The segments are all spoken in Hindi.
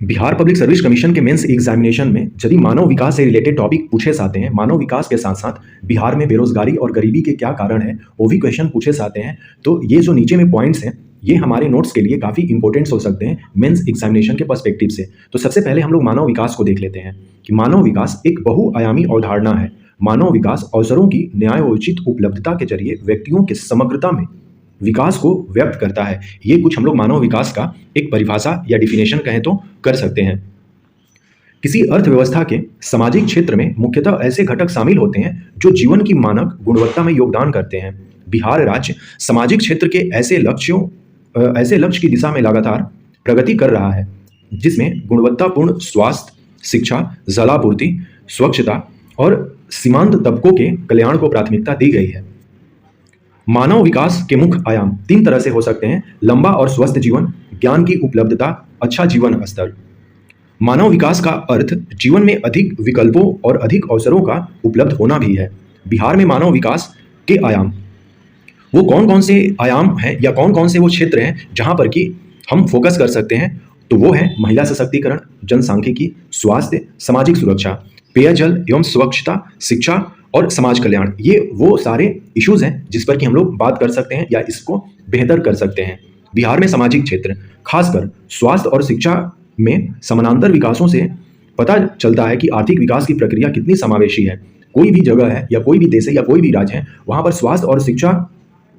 बिहार पब्लिक सर्विस कमीशन के मेंस एग्जामिनेशन में यदि मानव विकास से रिलेटेड टॉपिक पूछे जाते हैं, मानव विकास के साथ साथ बिहार में बेरोजगारी और गरीबी के क्या कारण है वो भी क्वेश्चन पूछे जाते हैं। तो ये जो नीचे में पॉइंट्स हैं ये हमारे नोट्स के लिए काफ़ी इंपॉर्टेंट्स हो सकते हैं मेंस एग्जामिनेशन के पर्सपेक्टिव से। तो सबसे पहले हम लोग मानव विकास को देख लेते हैं कि मानव विकास एक बहुआयामी अवधारणा है। मानव विकास अवसरों की न्यायोचित उपलब्धता के जरिए व्यक्तियों के समग्रता में विकास को व्यक्त करता है। ये कुछ हम लोग मानव विकास का एक परिभाषा या डिफिनेशन कहें तो कर सकते हैं। किसी अर्थव्यवस्था के सामाजिक क्षेत्र में मुख्यतः ऐसे घटक शामिल होते हैं जो जीवन की मानक गुणवत्ता में योगदान करते हैं। बिहार राज्य सामाजिक क्षेत्र के ऐसे लक्ष्य की दिशा में लगातार प्रगति कर रहा है जिसमें गुणवत्तापूर्ण स्वास्थ्य, शिक्षा, जलापूर्ति, स्वच्छता और सीमांत तबकों के कल्याण को प्राथमिकता दी गई है। मानव विकास के मुख्य आयाम तीन तरह से हो सकते हैं: लंबा और स्वस्थ जीवन, ज्ञान की उपलब्धता, अच्छा जीवन स्तर। मानव विकास का अर्थ जीवन में अधिक विकल्पों और अधिक अवसरों का उपलब्ध होना भी है। बिहार में मानव विकास के आयाम वो कौन कौन से आयाम हैं या कौन कौन से वो क्षेत्र हैं जहां पर कि हम फोकस कर सकते हैं, तो वो है महिला सशक्तिकरण, जनसांख्यिकी, स्वास्थ्य, सामाजिक सुरक्षा, पेयजल एवं स्वच्छता, शिक्षा और समाज कल्याण। ये वो सारे इश्यूज हैं जिस पर कि हम लोग बात कर सकते हैं या इसको बेहतर कर सकते हैं। बिहार में सामाजिक क्षेत्र खासकर स्वास्थ्य और शिक्षा में समानांतर विकासों से पता चलता है कि आर्थिक विकास की प्रक्रिया कितनी समावेशी है। कोई भी जगह है या कोई भी देश है या कोई भी राज्य है, वहाँ पर स्वास्थ्य और शिक्षा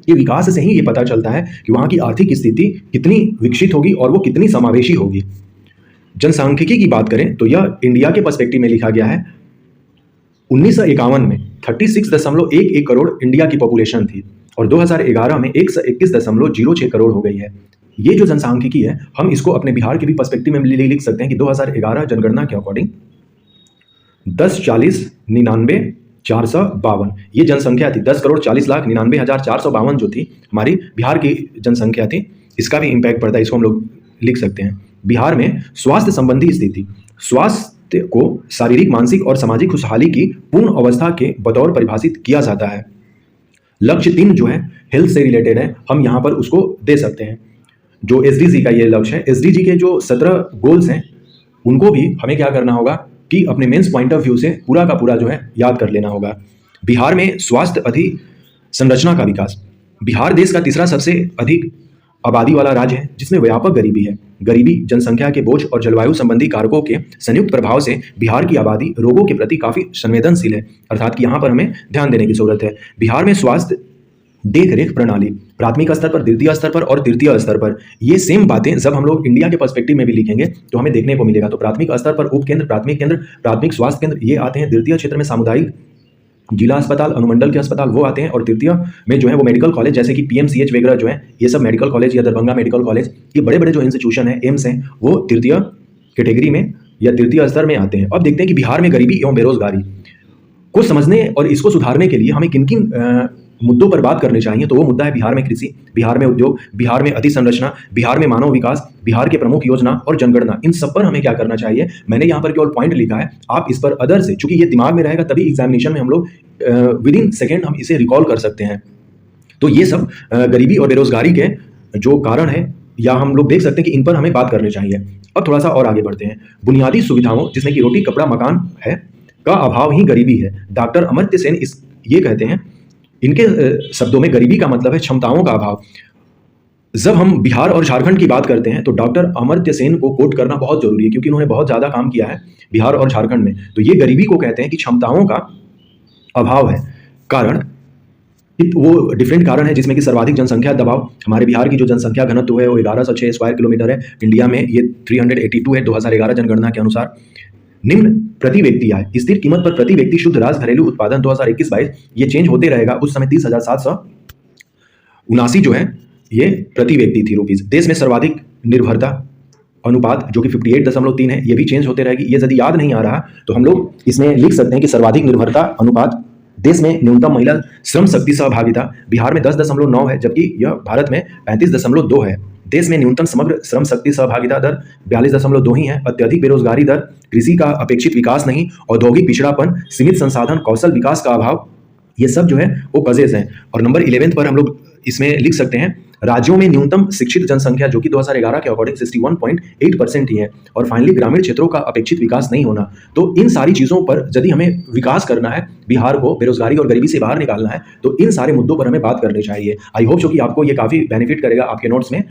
के विकास से ही ये पता चलता है कि वहाँ की आर्थिक स्थिति कितनी विकसित होगी और वो कितनी समावेशी होगी। जनसांख्यिकी की बात करें तो यह इंडिया के पर्सपेक्टिव में लिखा गया है। 1951 में 36.11 करोड़ इंडिया की पॉपुलेशन थी और 2011 में 121.06 करोड़ हो गई है। ये जो जनसांख्यिकी है हम इसको अपने बिहार के भी पर्सपेक्टिव में लिख सकते हैं कि 2011 जनगणना के अकॉर्डिंग 10,40,99,452 ये जनसंख्या थी। 10,40,99,452 जो थी हमारी बिहार की जनसंख्या थी। इसका भी इम्पैक्ट पड़ता है, इसको हम लोग लिख सकते हैं। बिहार में स्वास्थ्य संबंधी स्थिति, स्वास्थ्य को शारीरिक, मानसिक और सामाजिक खुशहाली की पूर्ण अवस्था के बतौर परिभाषित किया जाता है। लक्ष्य 3 जो है हेल्थ से रिलेटेड है, हम यहाँ पर उसको दे सकते हैं। जो एसडीजी का ये लक्ष्य है, एसडीजी के जो 17 गोल्स हैं उनको भी हमें क्या करना होगा कि अपने मेंस पॉइंट ऑफ व्यू से पूरा का पूरा जो है याद कर लेना होगा। बिहार में स्वास्थ्य अधिसंरचना का विकास, बिहार देश का तीसरा सबसे अधिक आबादी वाला राज्य है जिसमें व्यापक गरीबी है। गरीबी, जनसंख्या के बोझ और जलवायु संबंधी कारकों के संयुक्त प्रभाव से बिहार की आबादी रोगों के प्रति काफ़ी संवेदनशील है, अर्थात कि यहाँ पर हमें ध्यान देने की जरूरत है। बिहार में स्वास्थ्य देख रेख प्रणाली प्राथमिक स्तर पर, द्वितीय स्तर पर और तृतीय स्तर पर, ये सेम बातें जब हम लोग इंडिया के पर्सपेक्टिव में भी लिखेंगे तो हमें देखने को मिलेगा। तो प्राथमिक स्तर पर उपकेंद्र, प्राथमिक केंद्र, प्राथमिक स्वास्थ्य केंद्र ये आते हैं। द्वितीय क्षेत्र में सामुदायिक जिला अस्पताल, अनुमंडल के अस्पताल वो आते हैं। और तृतीय में जो है वो मेडिकल कॉलेज जैसे कि पीएमसीएच वगैरह जो है ये सब मेडिकल कॉलेज या दरभंगा मेडिकल कॉलेज, ये बड़े बड़े जो इंस्टीट्यूशन है, एम्स हैं, वो तृतीय कैटेगरी में या तृतीय स्तर में आते हैं। अब देखते हैं कि बिहार में गरीबी एवं बेरोजगारी को समझने और इसको सुधारने के लिए हमें किन किन मुद्दों पर बात करनी चाहिए। तो वो मुद्दा है बिहार में कृषि, बिहार में उद्योग, बिहार में अधिसंरचना, बिहार में मानव विकास, बिहार के प्रमुख योजना और जनगणना। इन सब पर हमें क्या करना चाहिए, मैंने यहाँ पर केवल पॉइंट लिखा है, आप इस पर अदर से, चूंकि ये दिमाग में रहेगा तभी एग्जामिनेशन में हम लोग विद इन सेकेंड हम इसे रिकॉल कर सकते हैं। तो ये सब गरीबी और बेरोजगारी के जो कारण है या हम लोग देख सकते हैं कि इन पर हमें बात करनी चाहिए। अब थोड़ा सा और आगे बढ़ते हैं। बुनियादी सुविधाओं जिसमें कि रोटी, कपड़ा, मकान है का अभाव ही गरीबी है। डॉक्टर अमर्त्य सेन ये कहते हैं, इनके शब्दों में गरीबी का मतलब है क्षमताओं का अभाव। जब हम बिहार और झारखंड की बात करते हैं तो डॉक्टर अमर्त्य सेन को कोट करना बहुत जरूरी है क्योंकि उन्होंने बहुत ज़्यादा काम किया है बिहार और झारखंड में। तो ये गरीबी को कहते हैं कि क्षमताओं का अभाव है। कारण वो डिफरेंट कारण है जिसमें कि सर्वाधिक जनसंख्या दबाव, हमारे बिहार की जो जनसंख्या घनत्व है वो 1106 स्क्वायर किलोमीटर है, इंडिया में ये 382 है 2011 जनगणना के अनुसार। निम्न प्रति व्यक्ति आय, स्थिर कीमत पर प्रति व्यक्ति शुद्ध राज घरेलू उत्पादन 2021-22 ये चेंज होते रहेगा। उस समय 30,779 जो है ये प्रति व्यक्ति थी रुपीज। देश में सर्वाधिक निर्भरता अनुपात जो कि 58.3 है, ये भी चेंज होते रहेगी। ये यदि याद नहीं आ रहा तो हम लोग इसमें लिख सकते हैं कि सर्वाधिक निर्भरता अनुपात, देश में न्यूनतम महिला श्रम शक्ति सहभागिता बिहार में 10.9 है जबकि यह भारत में 35.2 है। देश में न्यूनतम समग्र श्रम शक्ति सहभागिता दर 42.2 ही है। अत्यधिक बेरोजगारी दर, कृषि का अपेक्षित विकास नहीं, औद्योगिक पिछड़ापन, सीमित संसाधन, कौशल विकास का अभाव, ये सब जो है वो कजेस हैं। और नंबर 11 पर हम लोग इसमें लिख सकते हैं राज्यों में न्यूनतम शिक्षित जनसंख्या जो कि 2011 के अकॉर्डिंग 61.8% ही है, और फाइनली ग्रामीण क्षेत्रों का अपेक्षित विकास नहीं होना। तो इन सारी चीज़ों पर यदि हमें विकास करना है, बिहार को बेरोजगारी और गरीबी से बाहर निकालना है, तो इन सारे मुद्दों पर हमें बात करनी चाहिए। आई होप सो कि आपको ये काफ़ी बेनिफिट करेगा आपके नोट्स में।